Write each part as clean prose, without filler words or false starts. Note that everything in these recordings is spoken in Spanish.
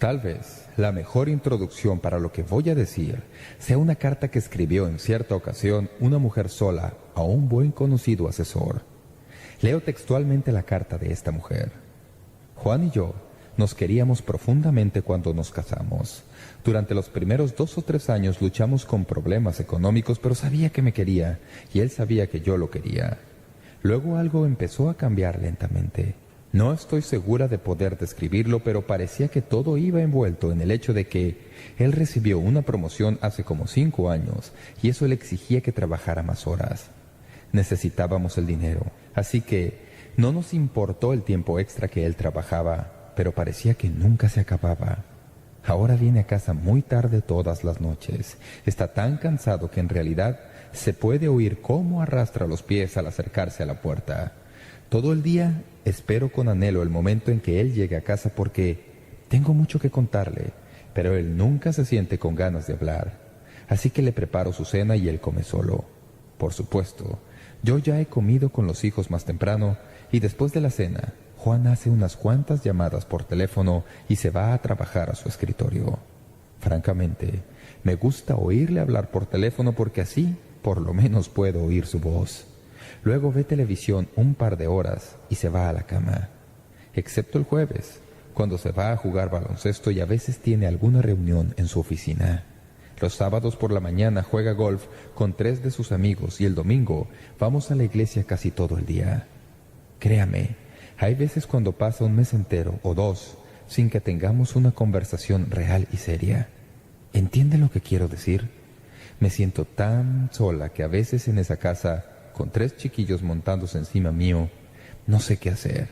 Tal vez la mejor introducción para lo que voy a decir sea una carta que escribió en cierta ocasión una mujer sola a un buen conocido asesor. Leo textualmente la carta de esta mujer. Juan y yo nos queríamos profundamente cuando nos casamos. Durante los primeros 2 o 3 años luchamos con problemas económicos, pero sabía que me quería y él sabía que yo lo quería. Luego algo empezó a cambiar lentamente. No estoy segura de poder describirlo, pero parecía que todo iba envuelto en el hecho de que él recibió una promoción hace como 5 años y eso le exigía que trabajara más horas. Necesitábamos el dinero, así que no nos importó el tiempo extra que él trabajaba, pero parecía que nunca se acababa. Ahora viene a casa muy tarde todas las noches. Está tan cansado que en realidad se puede oír cómo arrastra los pies al acercarse a la puerta. Todo el día espero con anhelo el momento en que él llegue a casa porque tengo mucho que contarle, pero él nunca se siente con ganas de hablar. Así que le preparo su cena y él come solo. Por supuesto, yo ya he comido con los hijos más temprano y después de la cena, Juan hace unas cuantas llamadas por teléfono y se va a trabajar a su escritorio. Francamente, me gusta oírle hablar por teléfono porque así, por lo menos puedo oír su voz. Luego ve televisión un par de horas y se va a la cama. Excepto el jueves, cuando se va a jugar baloncesto y a veces tiene alguna reunión en su oficina. Los sábados por la mañana juega golf con 3 de sus amigos y el domingo vamos a la iglesia casi todo el día. Créame, hay veces cuando pasa un mes entero o 2 sin que tengamos una conversación real y seria. ¿Entiende lo que quiero decir? Me siento tan sola que a veces en esa casa, con 3 chiquillos montándose encima mío, no sé qué hacer.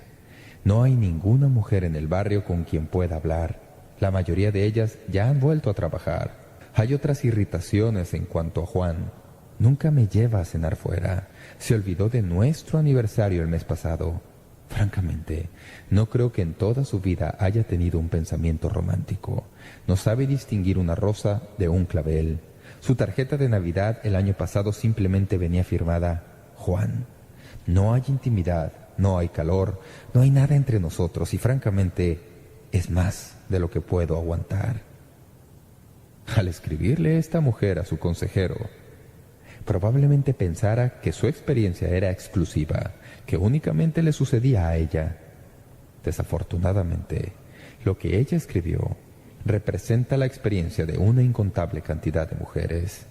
No hay ninguna mujer en el barrio con quien pueda hablar. La mayoría de ellas ya han vuelto a trabajar. Hay otras irritaciones en cuanto a Juan. Nunca me lleva a cenar fuera. Se olvidó de nuestro aniversario el mes pasado. Francamente, no creo que en toda su vida haya tenido un pensamiento romántico. No sabe distinguir una rosa de un clavel. Su tarjeta de Navidad el año pasado simplemente venía firmada Juan. No hay intimidad, no hay calor, no hay nada entre nosotros y francamente es más de lo que puedo aguantar. Al escribirle esta mujer a su consejero, probablemente pensara que su experiencia era exclusiva, que únicamente le sucedía a ella. Desafortunadamente, lo que ella escribió representa la experiencia de una incontable cantidad de mujeres.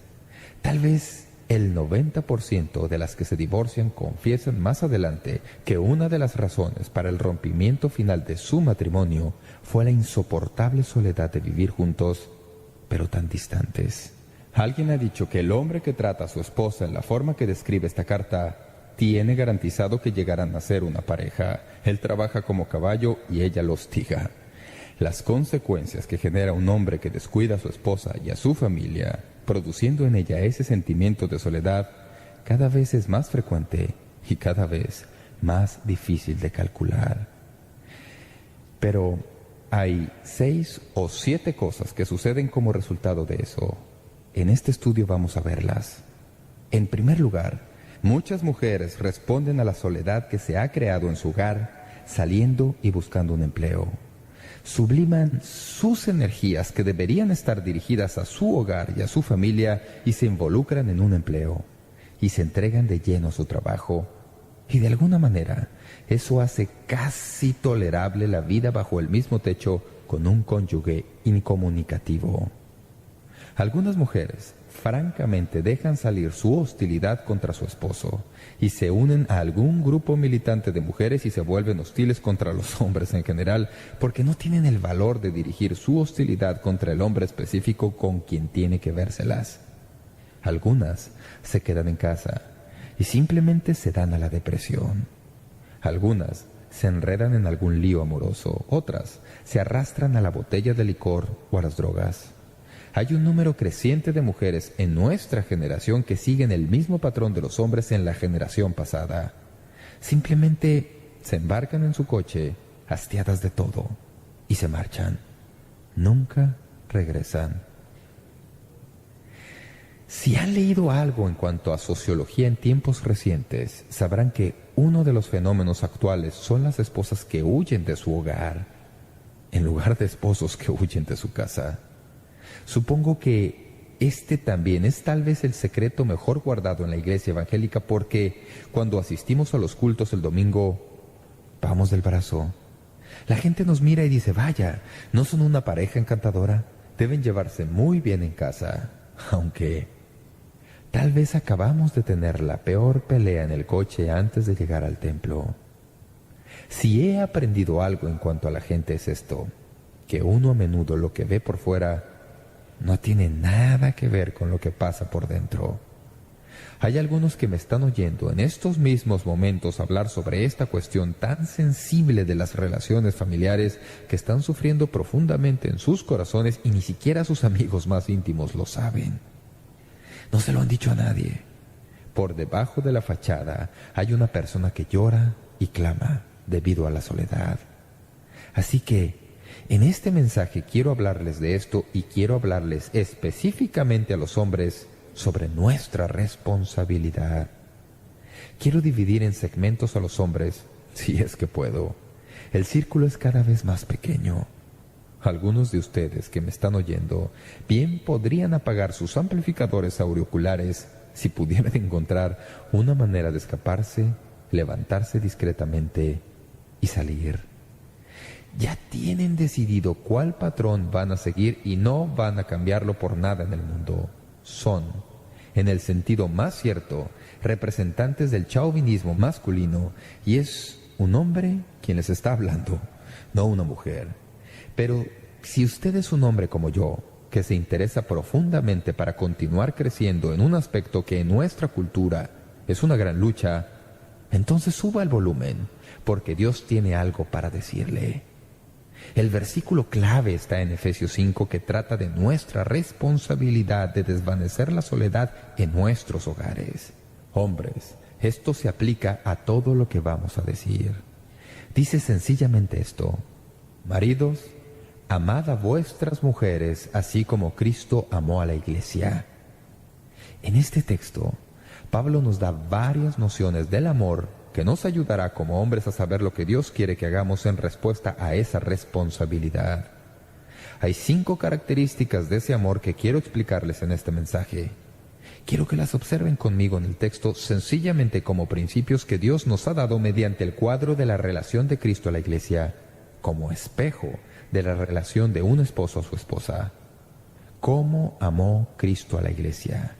Tal vez el 90% de las que se divorcian confiesan más adelante que una de las razones para el rompimiento final de su matrimonio fue la insoportable soledad de vivir juntos, pero tan distantes. Alguien ha dicho que el hombre que trata a su esposa en la forma que describe esta carta tiene garantizado que llegarán a ser una pareja. Él trabaja como caballo y ella lo hostiga. Las consecuencias que genera un hombre que descuida a su esposa y a su familia, produciendo en ella ese sentimiento de soledad, cada vez es más frecuente y cada vez más difícil de calcular. Pero hay 6 o 7 cosas que suceden como resultado de eso. En este estudio vamos a verlas. En primer lugar, muchas mujeres responden a la soledad que se ha creado en su hogar saliendo y buscando un empleo. Subliman sus energías que deberían estar dirigidas a su hogar y a su familia y se involucran en un empleo y se entregan de lleno a su trabajo. Y de alguna manera eso hace casi tolerable la vida bajo el mismo techo con un cónyuge incomunicativo. Algunas mujeres francamente dejan salir su hostilidad contra su esposo y se unen a algún grupo militante de mujeres y se vuelven hostiles contra los hombres en general porque no tienen el valor de dirigir su hostilidad contra el hombre específico con quien tiene que vérselas. Algunas se quedan en casa y simplemente se dan a la depresión. Algunas se enredan en algún lío amoroso, otras se arrastran a la botella de licor o a las drogas. Hay un número creciente de mujeres en nuestra generación que siguen el mismo patrón de los hombres en la generación pasada. Simplemente se embarcan en su coche, hastiadas de todo, y se marchan. Nunca regresan. Si han leído algo en cuanto a sociología en tiempos recientes, sabrán que uno de los fenómenos actuales son las esposas que huyen de su hogar. en lugar de esposos que huyen de su casa. Supongo que este también es tal vez el secreto mejor guardado en la iglesia evangélica, porque cuando asistimos a los cultos el domingo, vamos del brazo. La gente nos mira y dice, vaya, ¿no son una pareja encantadora? Deben llevarse muy bien en casa, aunque tal vez acabamos de tener la peor pelea en el coche antes de llegar al templo. Si he aprendido algo en cuanto a la gente es esto, que uno a menudo lo que ve por fuera no tiene nada que ver con lo que pasa por dentro. Hay algunos que me están oyendo en estos mismos momentos hablar sobre esta cuestión tan sensible de las relaciones familiares que están sufriendo profundamente en sus corazones y ni siquiera sus amigos más íntimos lo saben. No se lo han dicho a nadie. Por debajo de la fachada hay una persona que llora y clama debido a la soledad. Así que en este mensaje quiero hablarles de esto y quiero hablarles específicamente a los hombres sobre nuestra responsabilidad. Quiero dividir en segmentos a los hombres, si es que puedo. El círculo es cada vez más pequeño. Algunos de ustedes que me están oyendo bien podrían apagar sus amplificadores auriculares si pudieran encontrar una manera de escaparse, levantarse discretamente y salir. Ya tienen decidido cuál patrón van a seguir y no van a cambiarlo por nada en el mundo. Son, en el sentido más cierto, representantes del chauvinismo masculino, y es un hombre quien les está hablando, no una mujer. Pero si usted es un hombre como yo, que se interesa profundamente para continuar creciendo en un aspecto que en nuestra cultura es una gran lucha, entonces suba el volumen, porque Dios tiene algo para decirle. El versículo clave está en Efesios 5, que trata de nuestra responsabilidad de desvanecer la soledad en nuestros hogares. Hombres, esto se aplica a todo lo que vamos a decir. Dice sencillamente esto: maridos, amad a vuestras mujeres, así como Cristo amó a la iglesia. En este texto, Pablo nos da varias nociones del amor que nos ayudará como hombres a saber lo que Dios quiere que hagamos en respuesta a esa responsabilidad. Hay 5 características de ese amor que quiero explicarles en este mensaje. Quiero que las observen conmigo en el texto sencillamente como principios que Dios nos ha dado mediante el cuadro de la relación de Cristo a la iglesia, como espejo de la relación de un esposo a su esposa. ¿Cómo amó Cristo a la iglesia?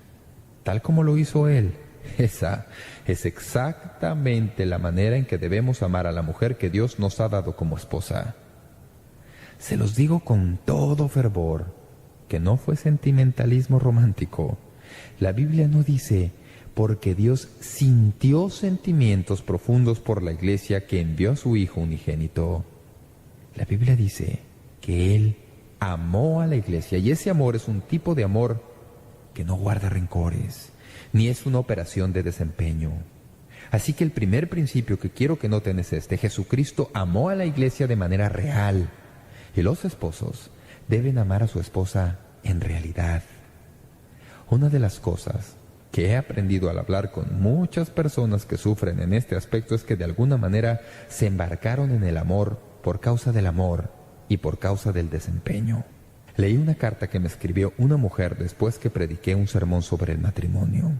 Tal como lo hizo Él. Esa es exactamente la manera en que debemos amar a la mujer que Dios nos ha dado como esposa. Se los digo con todo fervor, que no fue sentimentalismo romántico. La Biblia no dice, porque Dios sintió sentimientos profundos por la iglesia que envió a su Hijo unigénito. La Biblia dice que Él amó a la iglesia, y ese amor es un tipo de amor que no guarda rencores, ni es una operación de desempeño. Así que el primer principio que quiero que noten es este: Jesucristo amó a la iglesia de manera real, y los esposos deben amar a su esposa en realidad. Una de las cosas que he aprendido al hablar con muchas personas que sufren en este aspecto es que de alguna manera se embarcaron en el amor por causa del amor y por causa del desempeño. Leí una carta que me escribió una mujer después que prediqué un sermón sobre el matrimonio.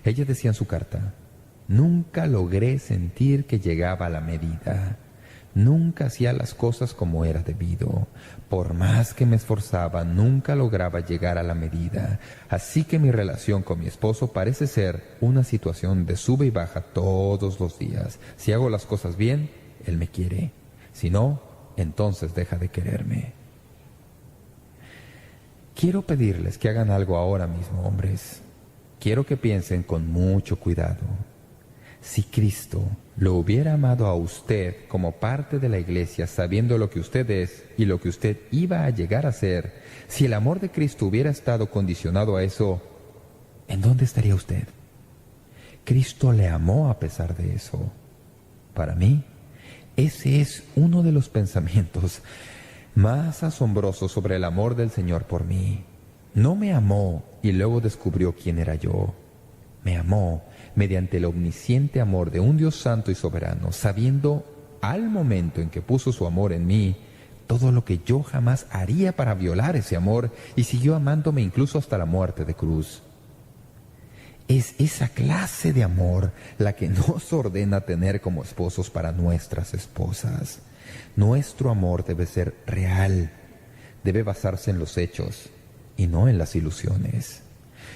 Ella decía en su carta: nunca logré sentir que llegaba a la medida. Nunca hacía las cosas como era debido. Por más que me esforzaba, nunca lograba llegar a la medida. Así que mi relación con mi esposo parece ser una situación de sube y baja todos los días. Si hago las cosas bien, él me quiere. Si no, entonces deja de quererme. Quiero pedirles que hagan algo ahora mismo, hombres. Quiero que piensen con mucho cuidado. Si Cristo lo hubiera amado a usted como parte de la iglesia, sabiendo lo que usted es y lo que usted iba a llegar a ser, si el amor de Cristo hubiera estado condicionado a eso, ¿en dónde estaría usted? Cristo le amó a pesar de eso. Para mí, ese es uno de los pensamientos más asombrosos sobre el amor del Señor por mí. No me amó y luego descubrió quién era yo. Me amó mediante el omnisciente amor de un Dios santo y soberano, sabiendo al momento en que puso su amor en mí todo lo que yo jamás haría para violar ese amor, y siguió amándome incluso hasta la muerte de cruz. Es esa clase de amor la que nos ordena tener como esposos para nuestras esposas. Nuestro amor debe ser real, debe basarse en los hechos y no en las ilusiones.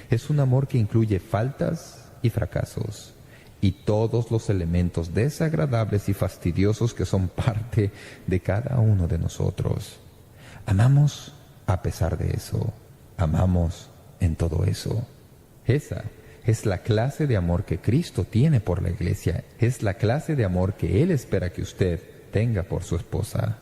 Es un amor que incluye faltas y fracasos y todos los elementos desagradables y fastidiosos que son parte de cada uno de nosotros. Amamos a pesar de eso, amamos en todo eso. Esa es la clase de amor que Cristo tiene por la Iglesia, es la clase de amor que Él espera que usted tenga por su esposa.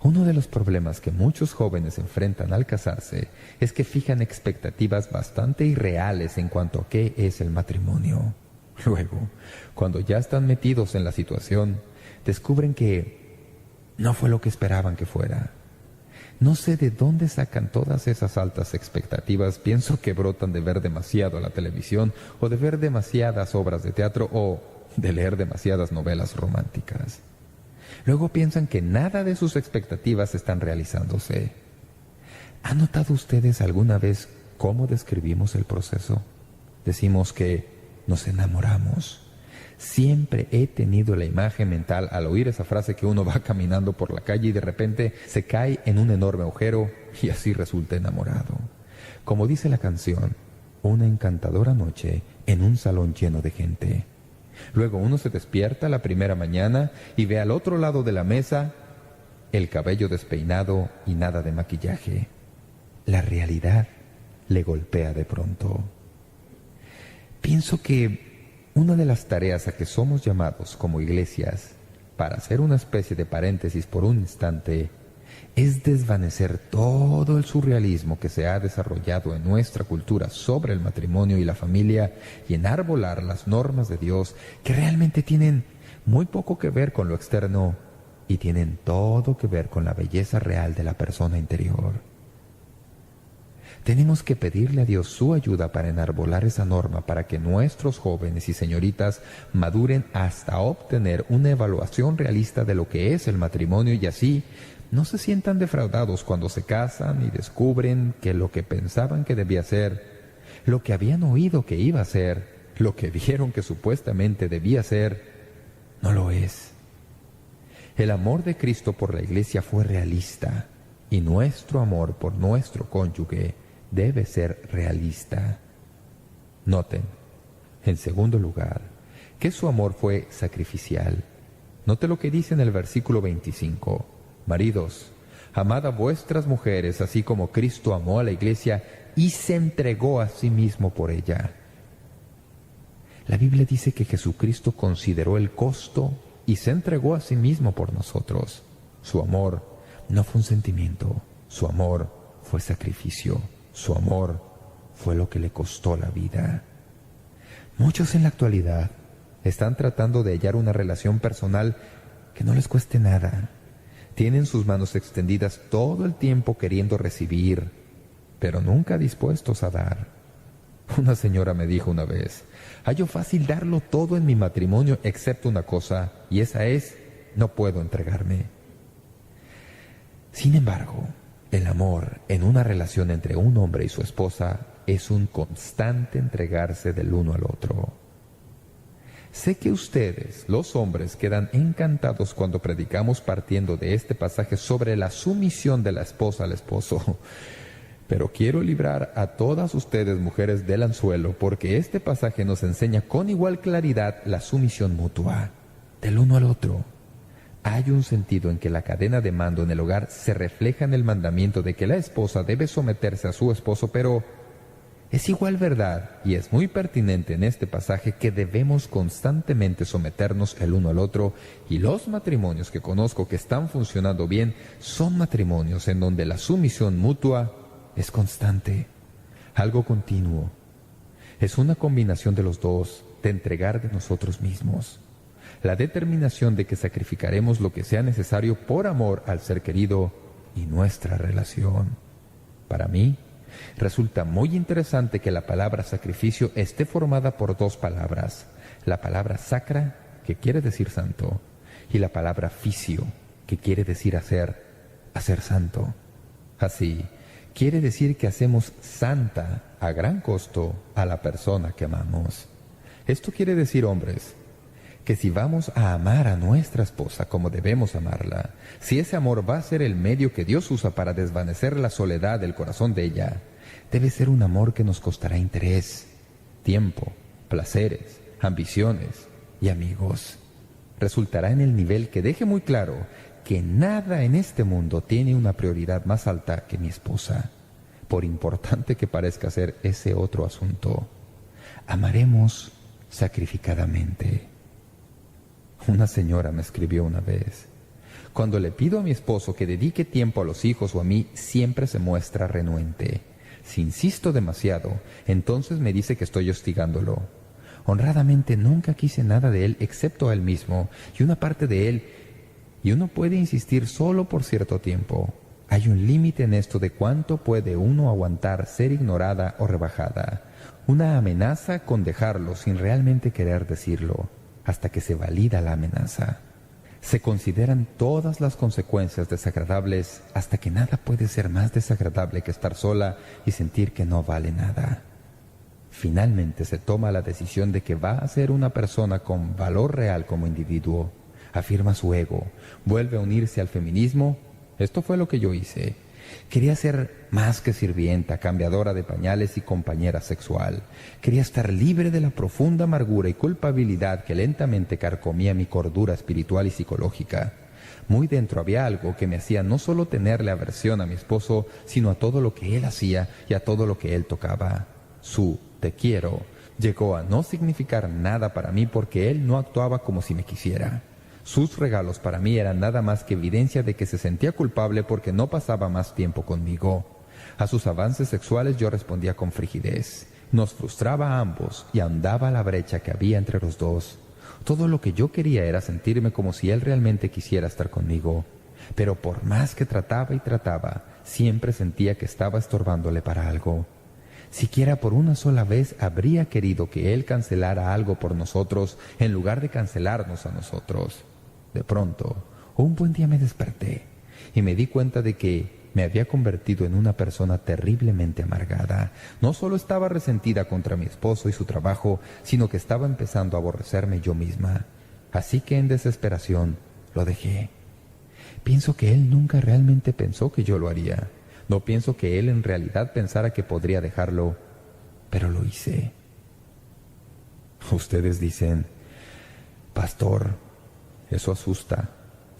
Uno de los problemas que muchos jóvenes enfrentan al casarse es que fijan expectativas bastante irreales en cuanto a qué es el matrimonio. Luego, cuando ya están metidos en la situación, descubren que no fue lo que esperaban que fuera. No sé de dónde sacan todas esas altas expectativas. Pienso que brotan de ver demasiado la televisión, o de ver demasiadas obras de teatro, o de leer demasiadas novelas románticas. Luego piensan que nada de sus expectativas están realizándose. ¿Han notado ustedes alguna vez cómo describimos el proceso? Decimos que nos enamoramos. Siempre he tenido la imagen mental al oír esa frase que uno va caminando por la calle y de repente se cae en un enorme agujero y así resulta enamorado. Como dice la canción, una encantadora noche en un salón lleno de gente. Luego uno se despierta la primera mañana y ve al otro lado de la mesa el cabello despeinado y nada de maquillaje. La realidad le golpea de pronto. Pienso que una de las tareas a que somos llamados como iglesias, para hacer una especie de paréntesis por un instante, es desvanecer todo el surrealismo que se ha desarrollado en nuestra cultura sobre el matrimonio y la familia y enarbolar las normas de Dios que realmente tienen muy poco que ver con lo externo y tienen todo que ver con la belleza real de la persona interior. Tenemos que pedirle a Dios su ayuda para enarbolar esa norma para que nuestros jóvenes y señoritas maduren hasta obtener una evaluación realista de lo que es el matrimonio y así no se sientan defraudados cuando se casan y descubren que lo que pensaban que debía ser, lo que habían oído que iba a ser, lo que vieron que supuestamente debía ser, no lo es. El amor de Cristo por la Iglesia fue realista y nuestro amor por nuestro cónyuge debe ser realista. Noten, en segundo lugar, que su amor fue sacrificial. Note lo que dice en el versículo 25. Maridos, amad a vuestras mujeres, así como Cristo amó a la Iglesia y se entregó a sí mismo por ella. La Biblia dice que Jesucristo consideró el costo y se entregó a sí mismo por nosotros. Su amor no fue un sentimiento, su amor fue sacrificio, su amor fue lo que le costó la vida. Muchos en la actualidad están tratando de hallar una relación personal que no les cueste nada. Tienen sus manos extendidas todo el tiempo queriendo recibir, pero nunca dispuestos a dar. Una señora me dijo una vez, hallo fácil darlo todo en mi matrimonio excepto una cosa, y esa es, no puedo entregarme. Sin embargo, el amor en una relación entre un hombre y su esposa es un constante entregarse del uno al otro. Sé que ustedes, los hombres, quedan encantados cuando predicamos partiendo de este pasaje sobre la sumisión de la esposa al esposo. Pero quiero librar a todas ustedes, mujeres, del anzuelo, porque este pasaje nos enseña con igual claridad la sumisión mutua, del uno al otro. Hay un sentido en que la cadena de mando en el hogar se refleja en el mandamiento de que la esposa debe someterse a su esposo, pero es igual verdad y es muy pertinente en este pasaje que debemos constantemente someternos el uno al otro, y los matrimonios que conozco que están funcionando bien son matrimonios en donde la sumisión mutua es constante, algo continuo. Es una combinación de los dos, de entregar de nosotros mismos. La determinación de que sacrificaremos lo que sea necesario por amor al ser querido y nuestra relación. Para mí, resulta muy interesante que la palabra sacrificio esté formada por dos palabras. La palabra sacra, que quiere decir santo, y la palabra fisio, que quiere decir hacer santo. Así, quiere decir que hacemos santa a gran costo a la persona que amamos. Esto quiere decir, hombres, que si vamos a amar a nuestra esposa como debemos amarla, si ese amor va a ser el medio que Dios usa para desvanecer la soledad del corazón de ella, debe ser un amor que nos costará interés, tiempo, placeres, ambiciones y amigos. Resultará en el nivel que deje muy claro que nada en este mundo tiene una prioridad más alta que mi esposa, por importante que parezca ser ese otro asunto. Amaremos sacrificadamente. Una señora me escribió una vez: cuando le pido a mi esposo que dedique tiempo a los hijos o a mí, siempre se muestra renuente. Si insisto demasiado, entonces me dice que estoy hostigándolo. Honradamente nunca quise nada de él excepto a él mismo y una parte de él, y uno puede insistir solo por cierto tiempo. Hay un límite en esto de cuánto puede uno aguantar ser ignorada o rebajada. Una amenaza con dejarlo sin realmente querer decirlo, hasta que se valida la amenaza. Se consideran todas las consecuencias desagradables hasta que nada puede ser más desagradable que estar sola y sentir que no vale nada. Finalmente se toma la decisión de que va a ser una persona con valor real como individuo. Afirma su ego, vuelve a unirse al feminismo. Esto fue lo que yo hice. Quería ser más que sirvienta, cambiadora de pañales y compañera sexual. Quería estar libre de la profunda amargura y culpabilidad que lentamente carcomía mi cordura espiritual y psicológica. Muy dentro había algo que me hacía no solo tenerle aversión a mi esposo, sino a todo lo que él hacía y a todo lo que él tocaba. Su «te quiero» llegó a no significar nada para mí porque él no actuaba como si me quisiera. Sus regalos para mí eran nada más que evidencia de que se sentía culpable porque no pasaba más tiempo conmigo. A sus avances sexuales yo respondía con frigidez. Nos frustraba a ambos y ahondaba la brecha que había entre los dos. Todo lo que yo quería era sentirme como si él realmente quisiera estar conmigo. Pero por más que trataba y trataba, siempre sentía que estaba estorbándole para algo. Siquiera por una sola vez habría querido que él cancelara algo por nosotros en lugar de cancelarnos a nosotros. De pronto, un buen día me desperté y me di cuenta de que me había convertido en una persona terriblemente amargada. No solo estaba resentida contra mi esposo y su trabajo, sino que estaba empezando a aborrecerme yo misma. Así que en desesperación lo dejé. Pienso que él nunca realmente pensó que yo lo haría. No pienso que él en realidad pensara que podría dejarlo, pero lo hice. Ustedes dicen: «Pastor, eso asusta».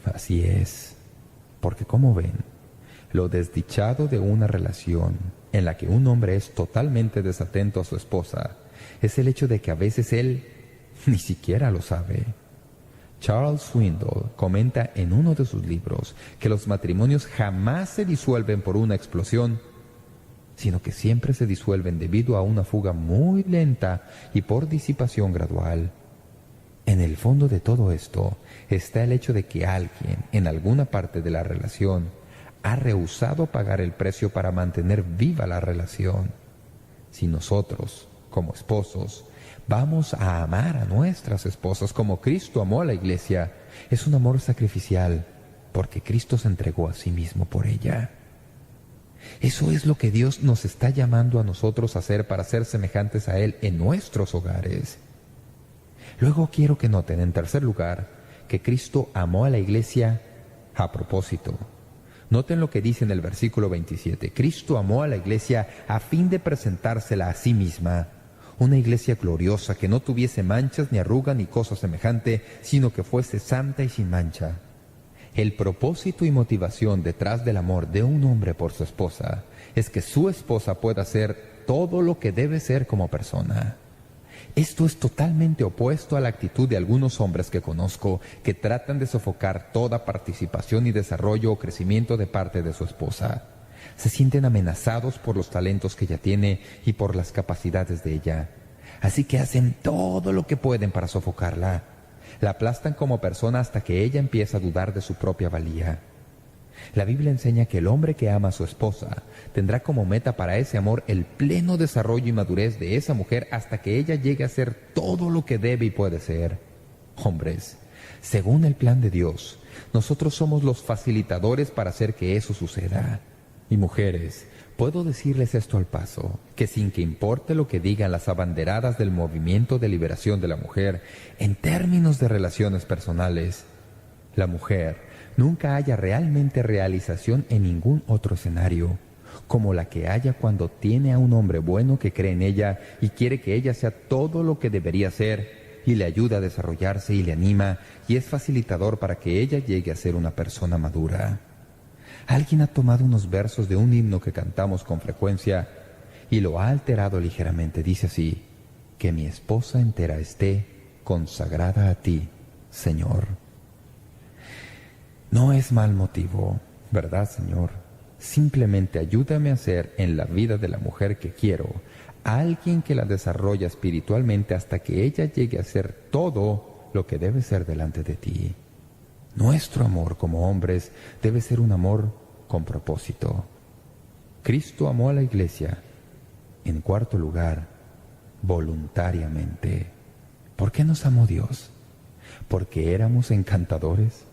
Así es, porque como ven, lo desdichado de una relación en la que un hombre es totalmente desatento a su esposa es el hecho de que a veces él ni siquiera lo sabe. Charles Swindoll comenta en uno de sus libros que los matrimonios jamás se disuelven por una explosión, sino que siempre se disuelven debido a una fuga muy lenta y por disipación gradual. En el fondo de todo esto está el hecho de que alguien en alguna parte de la relación ha rehusado pagar el precio para mantener viva la relación. Si nosotros, como esposos, vamos a amar a nuestras esposas como Cristo amó a la Iglesia, es un amor sacrificial, porque Cristo se entregó a sí mismo por ella. Eso es lo que Dios nos está llamando a nosotros a hacer para ser semejantes a Él en nuestros hogares. Luego quiero que noten, en tercer lugar, que Cristo amó a la Iglesia a propósito. Noten lo que dice en el versículo 27. Cristo amó a la Iglesia a fin de presentársela a sí misma. Una iglesia gloriosa que no tuviese manchas ni arruga ni cosa semejante, sino que fuese santa y sin mancha. El propósito y motivación detrás del amor de un hombre por su esposa es que su esposa pueda ser todo lo que debe ser como persona. Esto es totalmente opuesto a la actitud de algunos hombres que conozco que tratan de sofocar toda participación y desarrollo o crecimiento de parte de su esposa. Se sienten amenazados por los talentos que ella tiene y por las capacidades de ella. Así que hacen todo lo que pueden para sofocarla. La aplastan como persona hasta que ella empieza a dudar de su propia valía. La Biblia enseña que el hombre que ama a su esposa tendrá como meta para ese amor el pleno desarrollo y madurez de esa mujer hasta que ella llegue a ser todo lo que debe y puede ser. Hombres, Según el plan de Dios, nosotros somos los facilitadores para hacer que eso suceda. Y mujeres, puedo decirles esto al paso, que sin que importe lo que digan las abanderadas del movimiento de liberación de la mujer, en términos de relaciones personales, la mujer nunca haya realmente realización en ningún otro escenario, como la que haya cuando tiene a un hombre bueno que cree en ella y quiere que ella sea todo lo que debería ser, y le ayuda a desarrollarse y le anima, y es facilitador para que ella llegue a ser una persona madura. Alguien ha tomado unos versos de un himno que cantamos con frecuencia y lo ha alterado ligeramente. Dice así: que mi esposa entera esté consagrada a ti, Señor. No es mal motivo, ¿verdad, Señor? Simplemente ayúdame a ser en la vida de la mujer que quiero alguien que la desarrolla espiritualmente hasta que ella llegue a ser todo lo que debe ser delante de ti. Nuestro amor como hombres debe ser un amor con propósito. Cristo amó a la Iglesia, en cuarto lugar, voluntariamente. ¿Por qué nos amó Dios? ¿Porque éramos encantadores?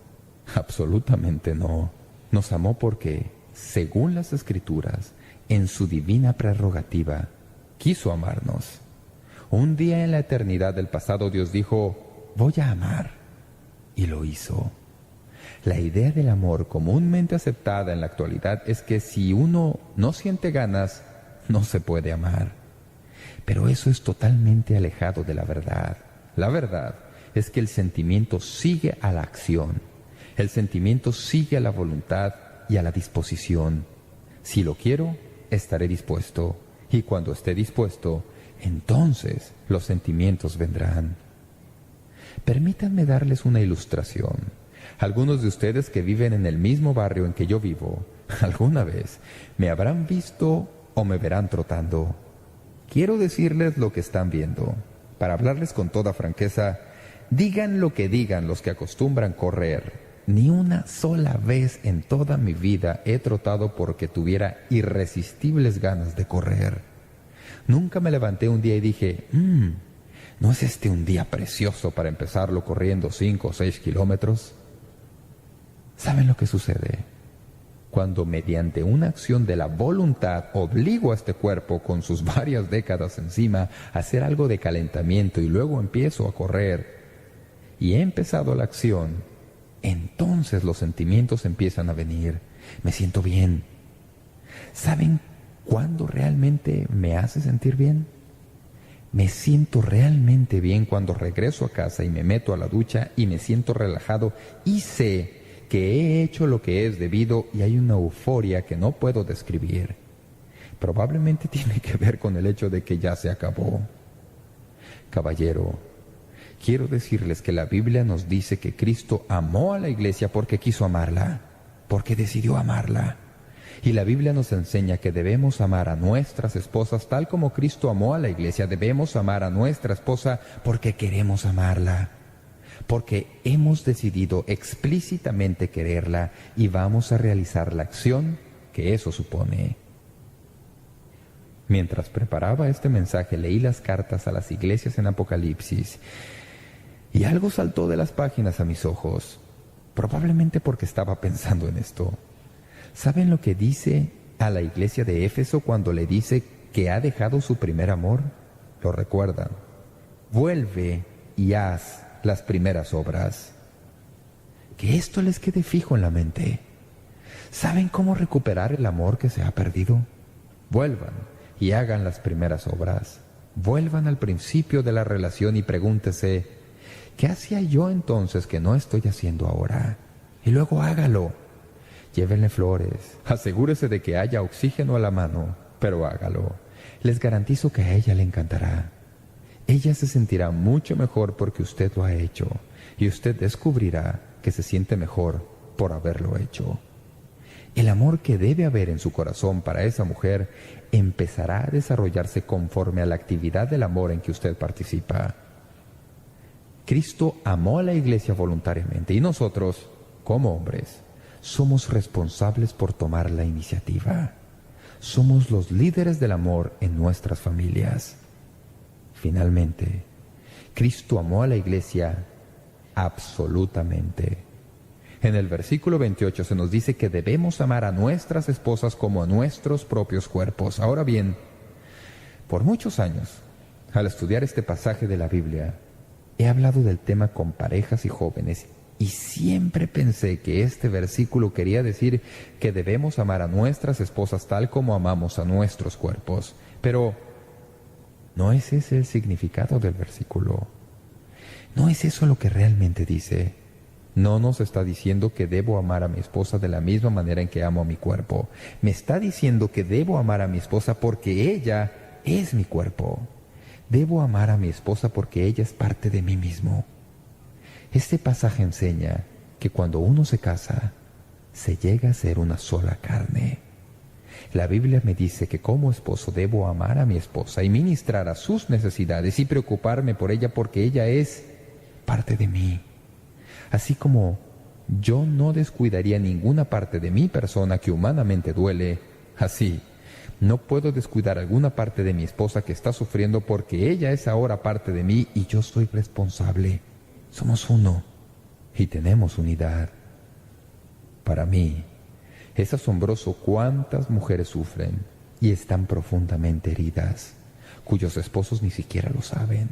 Absolutamente no. Nos amó porque, según las Escrituras, en su divina prerrogativa, quiso amarnos. Un día en la eternidad del pasado Dios dijo: voy a amar, y lo hizo. La idea del amor comúnmente aceptada en la actualidad es que si uno no siente ganas, no se puede amar. Pero eso es totalmente alejado de la verdad. La verdad es que el sentimiento sigue a la acción. El sentimiento sigue a la voluntad y a la disposición. Si lo quiero, estaré dispuesto. Y cuando esté dispuesto, entonces los sentimientos vendrán. Permítanme darles una ilustración. Algunos de ustedes que viven en el mismo barrio en que yo vivo, alguna vez me habrán visto o me verán trotando. Quiero decirles lo que están viendo. Para hablarles con toda franqueza, digan lo que digan los que acostumbran correr. Ni una sola vez en toda mi vida he trotado porque tuviera irresistibles ganas de correr. Nunca me levanté un día y dije: ¿no es este un día precioso para empezarlo corriendo 5 o 6 kilómetros? ¿Saben lo que sucede? Cuando mediante una acción de la voluntad obligo a este cuerpo con sus varias décadas encima a hacer algo de calentamiento y luego empiezo a correr y he empezado la acción, entonces los sentimientos empiezan a venir. Me siento bien. ¿Saben cuándo realmente me hace sentir bien? Me siento realmente bien cuando regreso a casa y me meto a la ducha y me siento relajado y sé que he hecho lo que es debido y hay una euforia que no puedo describir. Probablemente tiene que ver con el hecho de que ya se acabó. Caballero, quiero decirles que la Biblia nos dice que Cristo amó a la Iglesia porque quiso amarla, porque decidió amarla. Y la Biblia nos enseña que debemos amar a nuestras esposas tal como Cristo amó a la Iglesia. Debemos amar a nuestra esposa porque queremos amarla, porque hemos decidido explícitamente quererla y vamos a realizar la acción que eso supone. Mientras preparaba este mensaje, leí las cartas a las iglesias en Apocalipsis y algo saltó de las páginas a mis ojos, probablemente porque estaba pensando en esto. ¿Saben lo que dice a la iglesia de Éfeso cuando le dice que ha dejado su primer amor? Lo recuerdan. Vuelve y haz las primeras obras. Que esto les quede fijo en la mente. ¿Saben cómo recuperar el amor que se ha perdido? Vuelvan y hagan las primeras obras. Vuelvan al principio de la relación y pregúntese: ¿qué hacía yo entonces que no estoy haciendo ahora? Y luego hágalo. Llévenle flores, asegúrese de que haya oxígeno a la mano, pero hágalo. Les garantizo que a ella le encantará. Ella se sentirá mucho mejor porque usted lo ha hecho, y usted descubrirá que se siente mejor por haberlo hecho. El amor que debe haber en su corazón para esa mujer empezará a desarrollarse conforme a la actividad del amor en que usted participa. Cristo amó a la Iglesia voluntariamente y nosotros, como hombres, somos responsables por tomar la iniciativa. Somos los líderes del amor en nuestras familias. Finalmente, Cristo amó a la Iglesia absolutamente. En el versículo 28 se nos dice que debemos amar a nuestras esposas como a nuestros propios cuerpos. Ahora bien, por muchos años, al estudiar este pasaje de la Biblia, he hablado del tema con parejas y jóvenes y siempre pensé que este versículo quería decir que debemos amar a nuestras esposas tal como amamos a nuestros cuerpos. Pero no es ese el significado del versículo. No es eso lo que realmente dice. No nos está diciendo que debo amar a mi esposa de la misma manera en que amo a mi cuerpo. Me está diciendo que debo amar a mi esposa porque ella es mi cuerpo. Debo amar a mi esposa porque ella es parte de mí mismo. Este pasaje enseña que cuando uno se casa, se llega a ser una sola carne. La Biblia me dice que como esposo debo amar a mi esposa y ministrar a sus necesidades y preocuparme por ella porque ella es parte de mí. Así como yo no descuidaría ninguna parte de mi persona que humanamente duele, así no puedo descuidar alguna parte de mi esposa que está sufriendo porque ella es ahora parte de mí y yo soy responsable. Somos uno y tenemos unidad. Para mí, es asombroso cuántas mujeres sufren y están profundamente heridas, cuyos esposos ni siquiera lo saben.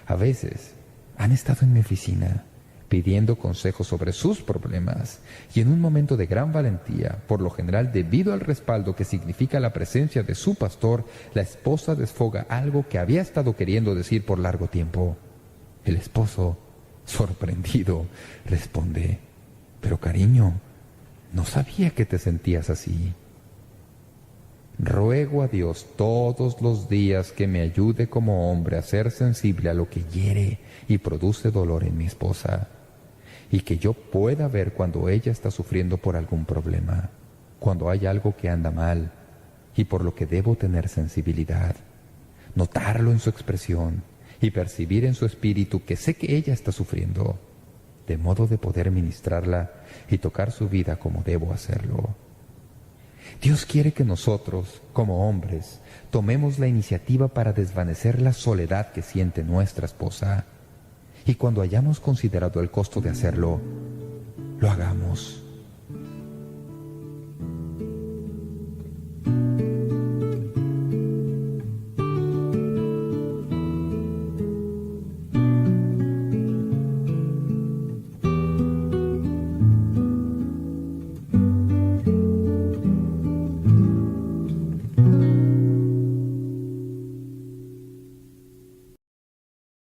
A veces han estado en mi oficina pidiendo consejos sobre sus problemas y en un momento de gran valentía, por lo general debido al respaldo que significa la presencia de su pastor, la esposa desfoga algo que había estado queriendo decir por largo tiempo. El esposo, sorprendido, responde: «Pero cariño, no sabía que te sentías así». Ruego a Dios todos los días que me ayude como hombre a ser sensible a lo que hiere y produce dolor en mi esposa, y que yo pueda ver cuando ella está sufriendo por algún problema, cuando hay algo que anda mal y por lo que debo tener sensibilidad, notarlo en su expresión y percibir en su espíritu que sé que ella está sufriendo, de modo de poder ministrarla y tocar su vida como debo hacerlo. Dios quiere que nosotros, como hombres, tomemos la iniciativa para desvanecer la soledad que siente nuestra esposa. Y cuando hayamos considerado el costo de hacerlo, lo hagamos.